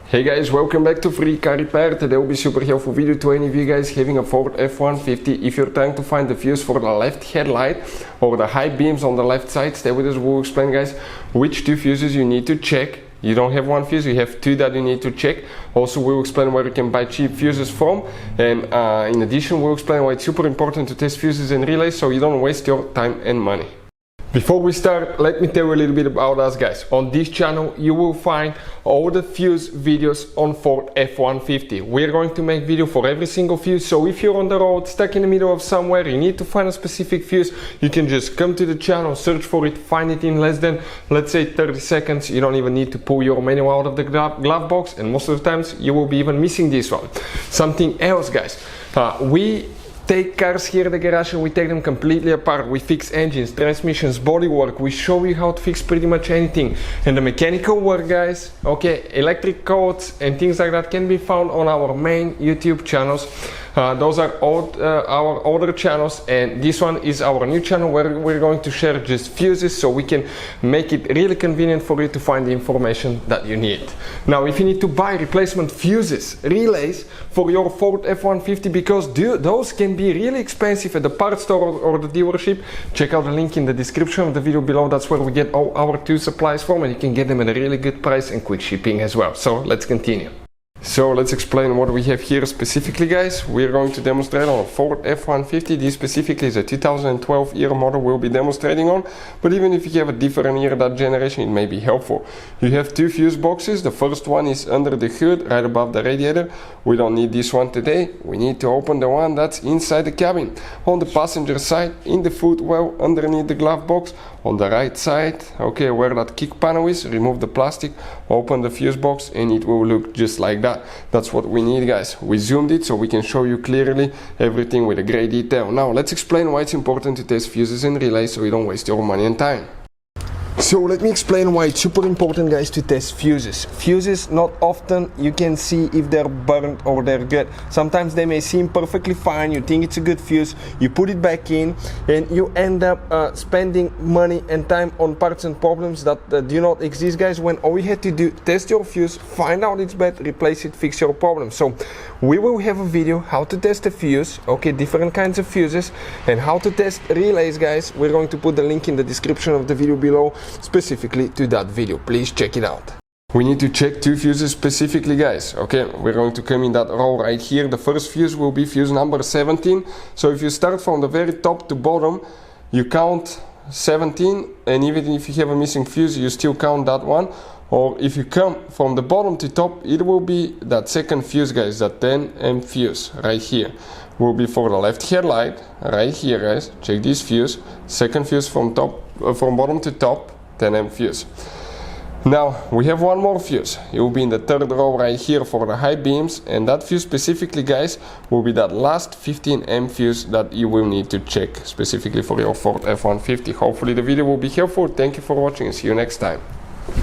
Hey guys, welcome back to Free Car Repair. Today will be super helpful video to any of you guys having a Ford F-150. If you're trying to find the fuse for the left headlight or the high beams on the left side, stay with us. We'll explain, guys, which two fuses you need to check. You don't have one fuse, you have two that you need to check. Also, we'll explain where you can buy cheap fuses from, and in addition, we'll explain why it's super important to test fuses and relays so you don't waste your time and money. Before we start, let me tell you a little bit about us, guys. On this channel you will find all the fuse videos on Ford F-150. We're going to make video for every single fuse, so if you're on the road, stuck in the middle of somewhere, you need to find a specific fuse, you can just come to the channel, search for it, find it in less than, let's say, 30 seconds. You don't even need to pull your manual out of the glove box, and most of the times you will be even missing this one. Something else, guys, we take cars here at the garage and we take them completely apart. We fix engines, transmissions, bodywork. We show you how to fix pretty much anything. And the mechanical work, guys, okay, electric codes and things like that can be found on our main YouTube channels. Those are our older channels, and this one is our new channel where we're going to share just fuses so we can make it really convenient for you to find the information that you need. Now, if you need to buy replacement fuses, relays for your Ford F-150, because those can be really expensive at the parts store or the dealership, check out the link in the description of the video below. That's where we get all our two supplies from, and you can get them at a really good price and quick shipping as well. So let's continue. So let's explain what we have here specifically, guys. We're going to demonstrate on a Ford F-150. This specifically is a 2012 year model we'll be demonstrating on, but even if you have a different year, that generation, it may be helpful. You have two fuse boxes. The first one is under the hood, right above the radiator. We don't need this one today. We need to open the one that's inside the cabin. On the passenger side, in the footwell, underneath the glove box, on the right side, okay, where that kick panel is, remove the plastic, open the fuse box, and it will look just like that. That's what we need, guys. We zoomed it so we can show you clearly everything with a great detail. Now let's explain why it's important to test fuses and relays so you don't waste your money and time. So let me explain why it's super important, guys, to test fuses. Fuses, not often you can see if they're burnt or they're good. Sometimes they may seem perfectly fine, you think it's a good fuse, you put it back in, and you end up spending money and time on parts and problems that do not exist, guys, when all you had to do, test your fuse, find out it's bad, replace it, fix your problem. So we will have a video how to test a fuse, okay, different kinds of fuses, and how to test relays, guys. We're going to put the link in the description of the video below, specifically to that video. Please check it out. We need to check two fuses specifically, guys. Okay, we're going to come in that row right here. The first fuse will be fuse number 17. So if you start from the very top to bottom, you count 17, and even if you have a missing fuse, you still count that one. Or if you come from the bottom to top, it will be that second fuse, guys, that 10M fuse right here. Will be for the left headlight right here, guys. Check this fuse. Second fuse from bottom to top, 10M fuse. Now we have one more fuse. It will be in the third row right here for the high beams, and that fuse specifically, guys, will be that last 15M fuse that you will need to check specifically for your Ford F-150. Hopefully the video will be helpful. Thank you for watching and see you next time.